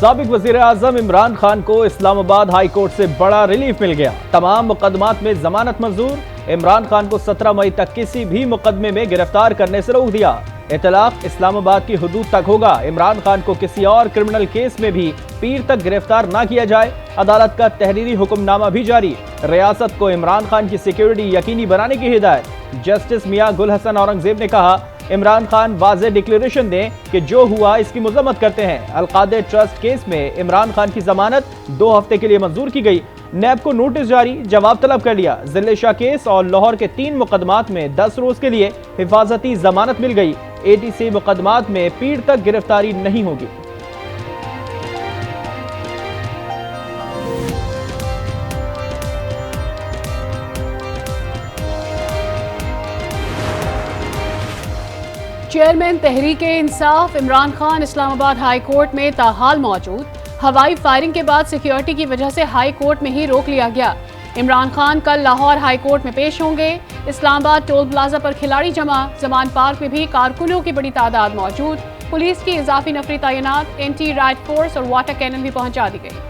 साबिक वजीर आजम इमरान खान को इस्लामाबाद हाई कोर्ट से बड़ा रिलीफ मिल गया। तमाम मुकदमात में जमानत मंजूर। इमरान खान को 17 मई तक किसी भी मुकदमे में गिरफ्तार करने से रोक दिया। इतलाक इस्लामाबाद की हुदूद तक होगा। इमरान खान को किसी और क्रिमिनल केस में भी पीर तक गिरफ्तार न किया जाए। अदालत का तहरीरी हुक्मनामा भी जारी। रियासत को इमरान खान की सिक्योरिटी यकीनी बनाने की हिदायत। जस्टिस मियां गुल हसन औरंगजेब ने कहा, इमरान खान वाज़ेह डिक्लेरेशन दें कि जो हुआ इसकी मजम्मत करते हैं। अलकादे ट्रस्ट केस में इमरान खान की जमानत 2 हफ्ते के लिए मंजूर की गई। नैब को नोटिस जारी, जवाब तलब कर लिया। जिले शाह केस और लाहौर के 3 मुकदमात में 10 रोज के लिए हिफाजती जमानत मिल गई। ATC मुकदमात में पीर तक गिरफ्तारी नहीं होगी। Chairman Tehreek-e Insaf Imran Khan Islamabad high court में ताहाल मौजूद। हवाई फायरिंग के बाद सिक्योरिटी की वजह से हाई कोर्ट में ही रोक लिया गया। इमरान खान कल लाहौर हाई कोर्ट में पेश होंगे। इस्लामाबाद टोल प्लाजा पर खिलाड़ी जमा। जमान पार्क में भी कारकुनों की बड़ी तादाद मौजूद। पुलिस की इजाफी नफरी तैनात। एंटी राइट फोर्स और वाटर कैनन भी पहुंचा दी गई।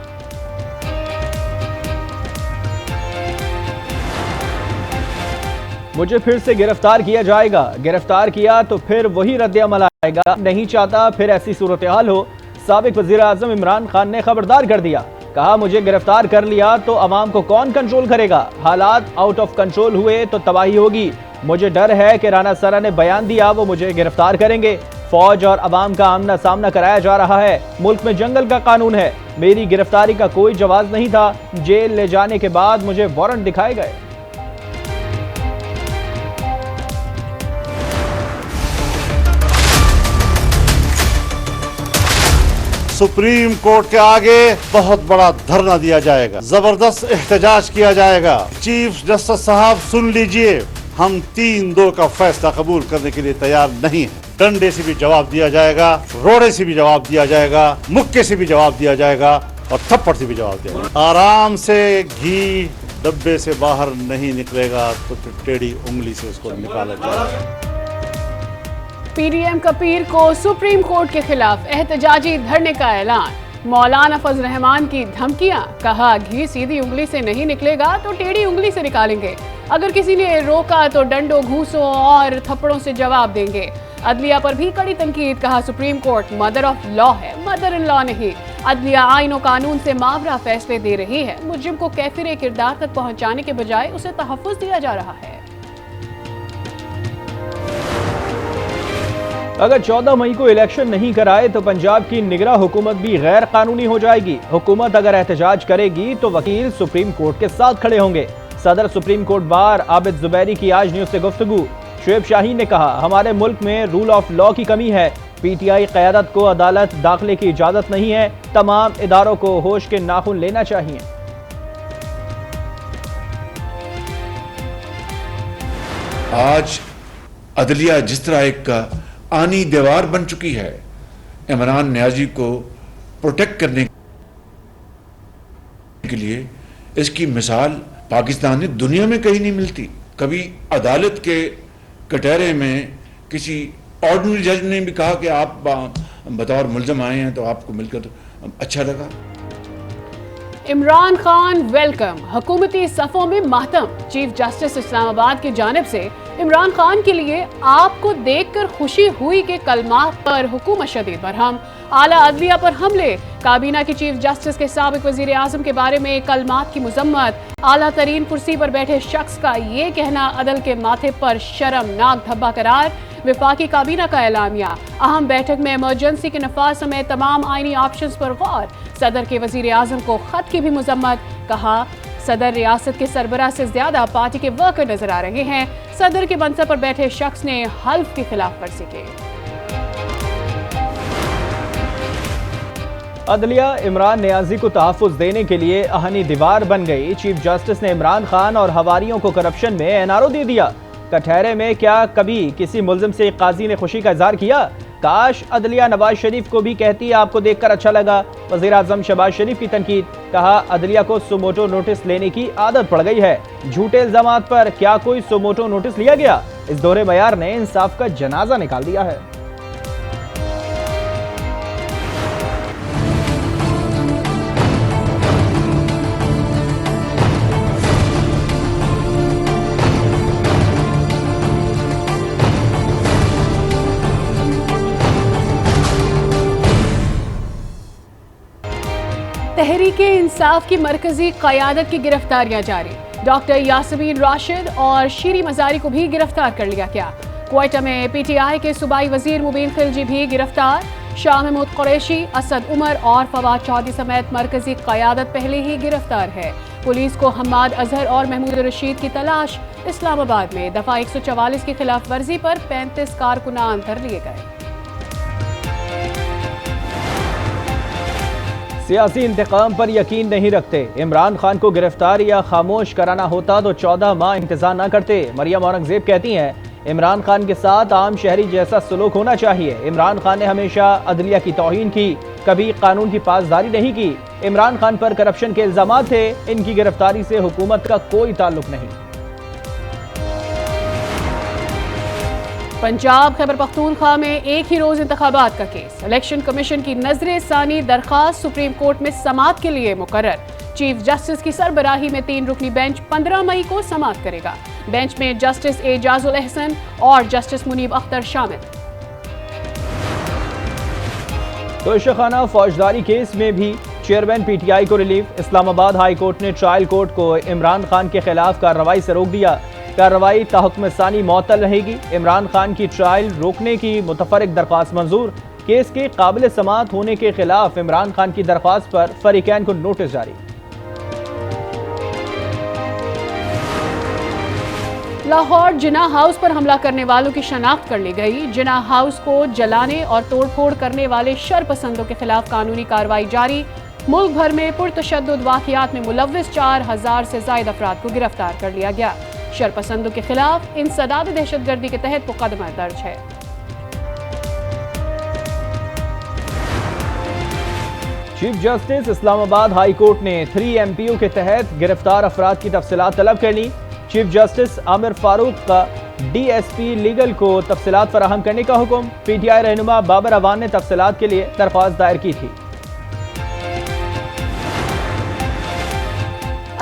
मुझे फिर से गिरफ्तार किया जाएगा। गिरफ्तार किया तो फिर वही रद्द-ए-अमल आएगा। नहीं चाहता फिर ऐसी सूरत हाल हो। साबिक वजीर आजम इमरान खान ने खबरदार कर दिया। कहा, मुझे गिरफ्तार कर लिया तो अवाम को कौन कंट्रोल करेगा। हालात आउट ऑफ कंट्रोल हुए तो तबाही होगी। मुझे डर है कि राना सरा ने बयान दिया वो मुझे गिरफ्तार करेंगे। फौज और अवाम का आमना सामना कराया जा रहा है। मुल्क में जंगल का कानून है। मेरी गिरफ्तारी का कोई जवाब नहीं था। जेल ले जाने के बाद मुझे वारंट दिखाए गए। सुप्रीम कोर्ट के आगे बहुत बड़ा धरना दिया जाएगा। जबरदस्त एहतजाज किया जाएगा। चीफ जस्टिस साहब सुन लीजिए, हम 3-2 का फैसला कबूल करने के लिए तैयार नहीं है। डंडे से भी जवाब दिया जाएगा, रोड़े से भी जवाब दिया जाएगा, मुक्के से भी जवाब दिया जाएगा और थप्पड़ से भी जवाब दिया जाएगा। आराम से घी डब्बे से बाहर नहीं निकलेगा तो फिर टेढ़ी उंगली से उसको निकाला जाएगा। PDM का पीर को सुप्रीम कोर्ट के खिलाफ एहतजाजी धरने का ऐलान। मौलाना फजल रहमान की धमकियां। कहा, घी सीधी उंगली से नहीं निकलेगा तो टेढ़ी उंगली से निकालेंगे। अगर किसी ने रोका तो डंडों, घूंसों और थप्पड़ों से जवाब देंगे। अदलिया पर भी कड़ी तनकीद। कहा, supreme court mother of law है, मदर इन लॉ नहीं। अदलिया आइन और कानून से मावरा फैसले दे रही है। मुजरिम को कैफिर किरदार तक पहुंचाने के बजाय उसे तहफ्फुज़ दिया जा रहा है। अगर 14 मई को इलेक्शन नहीं कराए तो पंजाब की निगरां हुकूमत भी गैर कानूनी हो जाएगी। हुकूमत अगर एहतजाज करेगी तो वकील सुप्रीम कोर्ट के साथ खड़े होंगे। सदर supreme court bar Abid Zubairi की आज न्यूज़ से गुफ्तगू। शुएब शाहीन ने कहा, हमारे मुल्क में रूल ऑफ लॉ की कमी है। PTI क़यादत को अदालत दाखिले की इजाज़त नहीं है। तमाम इदारों को होश के नाखून लेना चाहिए। आज अदलिया जिस तरह एक आनी दीवार बन चुकी है, इमरान नियाजी को प्रोटेक्ट करने के लिए इसकी मिसाल पाकिस्तान में दुनिया में कहीं नहीं मिलती। कभी अदालत के कटहरे में किसी ऑर्डिनरी जज ने भी कहा कि आप बतौर मुल्ज़म आए हैं तो आपको मिलकर तो अच्छा लगा। इमरान खान वेलकम। हुकूमती सफ़ों में मातम। चीफ जस्टिस इस्लामाबाद की जानिब से इमरान खान के लिए आपको देखकर खुशी हुई के कलमात पर हुकूमत शदीद बरहम। आला अदलिया पर हमले। काबीना की चीफ जस्टिस के साबिक वजीर आजम के बारे में कलमात की मुजम्मत। आला तरीन कुर्सी पर बैठे शख्स का ये कहना अदल के माथे पर शर्मनाक धब्बा करार। विफाकी काबीना का एलामिया। अहम बैठक में इमरजेंसी के नफाज समेत तमाम आईनी ऑप्शंस पर गौर। सदर के वजीर आजम को खत की भी मुजम्मत। कहा, सदर रियासत के सरबराह से ज्यादा पार्टी के वर्कर नजर आ रहे हैं। सदर के मनसब पर बैठे शख्स ने हल्फ की खिलाफ वर्जी की। अदलिया इमरान नियाजी को तहफ़्फ़ुज़ देने के लिए आहनी दीवार बन गई। चीफ जस्टिस ने इमरान खान और हवारियों को करप्शन में NRO दे दिया। कटहरे में क्या कभी किसी मुल्ज़िम से एक काजी ने खुशी का इजहार किया? काश अदलिया नवाज शरीफ को भी कहती आपको देखकर अच्छा लगा। वज़ीर आज़म शहबाज शरीफ की तनकीद। कहा, अदलिया को सुमोटो नोटिस लेने की आदत पड़ गई है। झूठे इल्ज़ामात पर क्या कोई सुमोटो नोटिस लिया गया? इस दोहरे मयार ने इंसाफ का जनाजा निकाल दिया है। तहरीक इंसाफ की मरकजी क़यादत की गिरफ्तारियां जारी। डॉक्टर यासमीन राशिद और शीरी मजारी को भी गिरफ्तार कर लिया गया। क्वेटा में PTI के सूबाई वजीर मुबीन खिलजी भी गिरफ्तार। शाह महमूद कुरैशी, असद उमर और फवाद चौधरी समेत मरकजी क़यादत पहले ही गिरफ्तार है। पुलिस को हम्माद अजहर और महमूद रशीद की तलाश। इस्लामाबाद में दफा 144 की खिलाफ वर्जी पर 35 कारकुनान धर लिए गए। सियासी इंतकाम पर यकीन नहीं रखते। इमरान खान को गिरफ्तार या खामोश कराना होता तो 14 माह इंतजार न करते। मरियम औरंगजेब कहती हैं, इमरान खान के साथ आम शहरी जैसा सलूक होना चाहिए। इमरान खान ने हमेशा अदलिया की तौहीन की, कभी कानून की पासदारी नहीं की। इमरान खान पर करप्शन के इल्जामात थे। इनकी गिरफ्तारी से हुकूमत का कोई ताल्लुक नहीं। पंजाब खैबर पख्तूनख्वा में एक ही रोज इंतखाबात का केस। इलेक्शन कमीशन की नजरे सानी दरखास्त सुप्रीम कोर्ट में समाअत के लिए मुकर्रर। चीफ जस्टिस की सरबराही में 3 रुकनी बेंच 15 मई को समाअत करेगा। बेंच में जस्टिस एजाजुल एहसन और जस्टिस मुनीब अख्तर शामिल। तोशाखाना फौजदारी केस में भी चेयरमैन PTI को रिलीफ। इस्लामाबाद हाई कोर्ट ने ट्रायल कोर्ट को इमरान खान के खिलाफ कार्रवाई से रोक दिया। कार्रवाई ताहुक्म सानी मअतल रहेगी। इमरान खान की ट्रायल रोकने की मुतफरिक दरख्वास्त मंजूर। केस के काबिल समाअत होने के खिलाफ इमरान खान की दरख्वास्त पर फरीकैन को नोटिस जारी। लाहौर जिन्ना हाउस पर हमला करने वालों की शनाख्त कर ली गई। जिन्ना हाउस को जलाने और तोड़फोड़ करने वाले शरपसंदों के खिलाफ कानूनी कार्रवाई जारी। मुल्क भर में पुरतशद्दुद वाक़ियात में मुलव्विस 4000 से ज़ायद अफराद को गिरफ्तार कर लिया गया। शरपसंदों के खिलाफ इंसदाद दहशतगर्दी के तहत मुकदमा दर्ज है। Chief justice Islamabad high court ने 3 MPO के तहत गिरफ्तार अफराद की तफसीलात तलब कर ली। चीफ जस्टिस आमिर फारूक का DSP लीगल को तफसीलात फराहम करने का हुक्म। PTI रहनुमा बाबर अवान ने तफसीलात के लिए दरख्वास्त दायर की थी।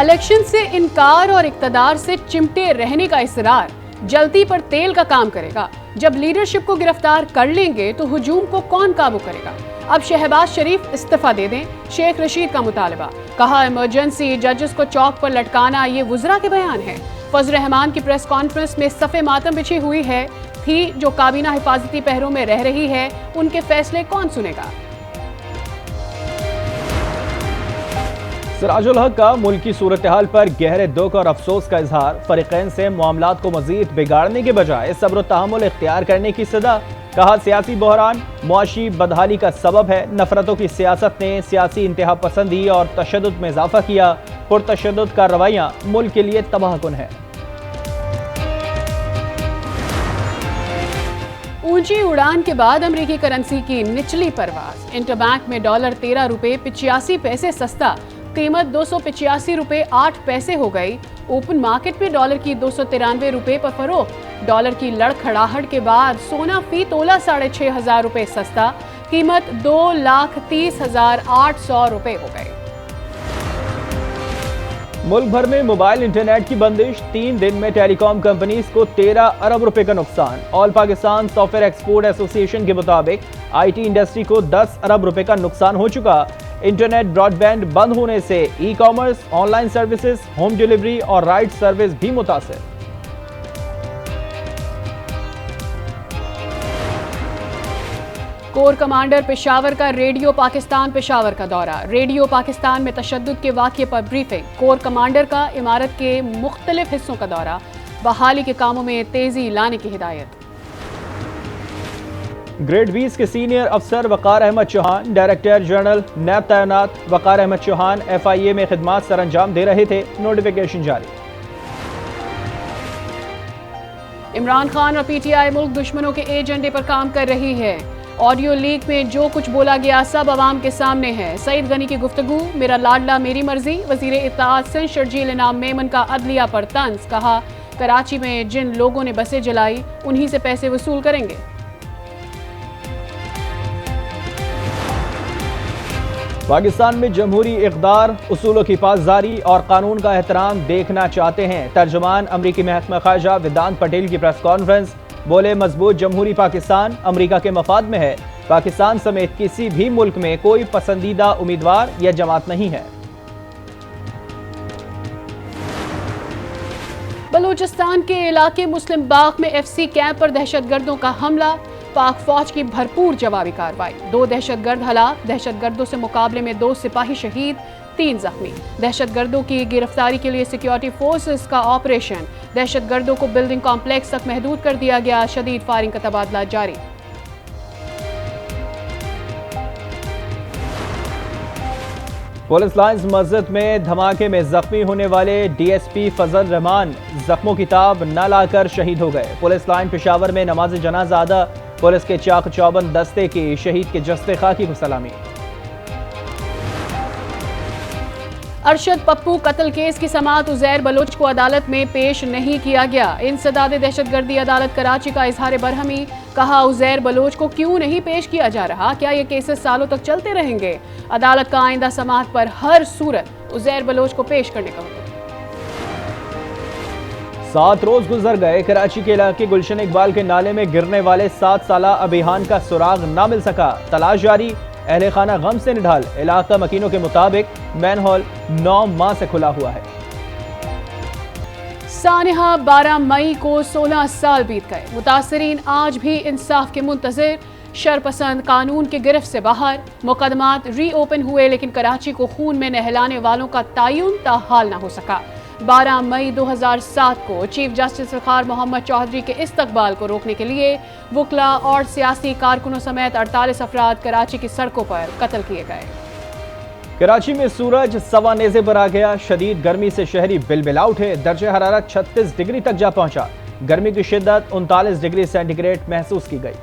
इलेक्शन से इनकार और इक्तदार से चिमटे रहने का इसरार जलती पर तेल का काम करेगा। जब लीडरशिप को गिरफ्तार कर लेंगे तो हुजूम को कौन काबू करेगा। अब शहबाज शरीफ इस्तीफा दे दें, शेख रशीद का मुतालबा। कहा, इमरजेंसी जजेस को चौक पर लटकाना ये वुज़रा के बयान है। फजल रहमान की प्रेस कॉन्फ्रेंस में सफ़े मातम बिछी हुई है। थी जो काबीना हिफाजती पहरों में रह रही है, उनके फैसले कौन सुनेगा। सिराजुल हक का मुल्की सूरत हाल पर गहरे दुख और अफसोस का इजहार। फरीकैन से मामलात को मजीद बिगाड़ने के बजाय सब्र तहम्मुल इख्तियार करने की सदा। कहा, सियासी बहरान मुआशी बदहाली का सबब है। नफरतों की सियासत ने सियासी इंतहा पसंदी और तशद्दुद में इजाफा किया। पुरतशद्दुद कार्रवाइयाँ मुल्क के लिए तबाहकुन है। ऊंची उड़ान के बाद अमेरिकी करेंसी की निचली परवाज। इंटरबैंक में $1.13.85 सस्ता, कीमत $285.08 हो गई। ओपन मार्केट में डॉलर की $293 पर फरोख्त। डॉलर की लड़खड़ाहट के बाद सोना फी तोला $6,500 सस्ता, कीमत $2,30,800 हो गई। मुल्क भर में मोबाइल इंटरनेट की बंदिश। 3 दिन में टेलीकॉम कंपनीज को 13 अरब रुपए का नुकसान। All Pakistan software export association के मुताबिक IT इंडस्ट्री को 10 अरब रुपए का नुकसान हो चुका। इंटरनेट ब्रॉडबैंड बंद होने से ecommerce, online services, home delivery और राइड सर्विस भी मुतासिर। कोर कमांडर पेशावर का रेडियो पाकिस्तान पेशावर का दौरा। रेडियो पाकिस्तान में तशद्दुद के वाक़ये पर ब्रीफिंग। कोर कमांडर का इमारत के मुख्तलिफ हिस्सों का दौरा। बहाली के कामों में तेजी लाने की हिदायत। ग्रेड 20 के सीनियर अफसर वकार अहमद चौहान डायरेक्टर जनरल नैब तैनात। वकार अहमद चौहान FIA में खिदमात सर अंजाम दे रहे थे। नोटिफिकेशन जारी। इमरान खान और PTI मुल्क दुश्मनों के एजेंडे पर काम कर रही है। ऑडियो लीक में जो कुछ बोला गया सब अवाम के सामने है। सईद गनी की गुफ्तगू, मेरा लाडला मेरी मर्जी। वजीर इत्ताअत सिंध शर्जील इनाम मेमन का अदलिया पर तंज। कहा, कराची में जिन लोगों ने बसें जलाई उन्हीं से पैसे वसूल करेंगे। पाकिस्तान में जमहूरी इक़दार, उसूलों की पासदारी और कानून का एहतराम देखना चाहते हैं। तर्जुमान अमरीकी महकमा खारजा वेदांत पटेल की प्रेस कॉन्फ्रेंस। बोले, मजबूत जमहूरी पाकिस्तान अमरीका के मफाद में है। पाकिस्तान समेत किसी भी मुल्क में कोई पसंदीदा उम्मीदवार या जमात नहीं है। बलूचिस्तान के इलाके मुस्लिम बाग में FC कैंप पर दहशतगर्दों का हमला, पाक फौज की भरपूर जवाबी कार्रवाई। 2 दहशतगर्द हलाक, दहशतगर्दों से मुकाबले में 2 सिपाही शहीद, 3 जख्मी। दहशतगर्दों की गिरफ्तारी के लिए सिक्योरिटी फोर्सेस का ऑपरेशन, दहशतगर्दों को बिल्डिंग कॉम्प्लेक्स तक महदूद कर दिया गया, शदीद फायरिंग का तबादला जारी। पुलिस लाइन्स मस्जिद में धमाके में जख्मी होने वाले DSP फजल रहमान जख्मों की ताब न लाकर शहीद हो गए। पुलिस लाइन पेशावर में नमाज जनाजा अदा, पुलिस के चाक चौबंद दस्ते की शहीद के जस्ते खाकी को सलामी। अरशद पप्पू कत्ल केस की समाअत उजैर बलोच को अदालत में पेश नहीं किया गया। इंसदाद दहशतगर्दी अदालत कराची का इजहार बरहमी, कहा उजैर बलोच को क्यों नहीं पेश किया जा रहा, क्या ये केसेस सालों तक चलते रहेंगे। अदालत का आइंदा समाअत पर हर सूरत उजैर बलोच को पेश करने का हुक्म। 7 रोज गुजर गए, कराची के इलाके गुलशन इकबाल के नाले में गिरने वाले 7 साला अभिहान का सुराग न मिल सका, तलाश जारी। अहले खाना गम से निढाल, इलाका मकीनों के मुताबिक मैनहोल 9 माह से खुला हुआ है। सानिहा 12 मई को 16 साल बीत गए, मुतासरीन आज भी इंसाफ के मुंतजिर। शरपसंद कानून के गिरफ्त से बाहर, मुकदमात रीओपन हुए लेकिन कराची को खून में नहलाने वालों का तायुन ताहाल न हो सका। 12 मई 2007 को चीफ जस्टिस इफ्तिखार मोहम्मद चौधरी के इस्तकबाल को रोकने के लिए वकला और सियासी कारकुनों समेत 48 अफराद कराची की सड़कों पर कत्ल किए गए। कराची में सूरज सवा नेज़े पर आ गया, शदीद गर्मी से शहरी बिलबिला उठे, दर्जे हरारत 36 डिग्री तक जा पहुंचा। गर्मी की शिद्दत 39 डिग्री सेंटीग्रेड महसूस की गई।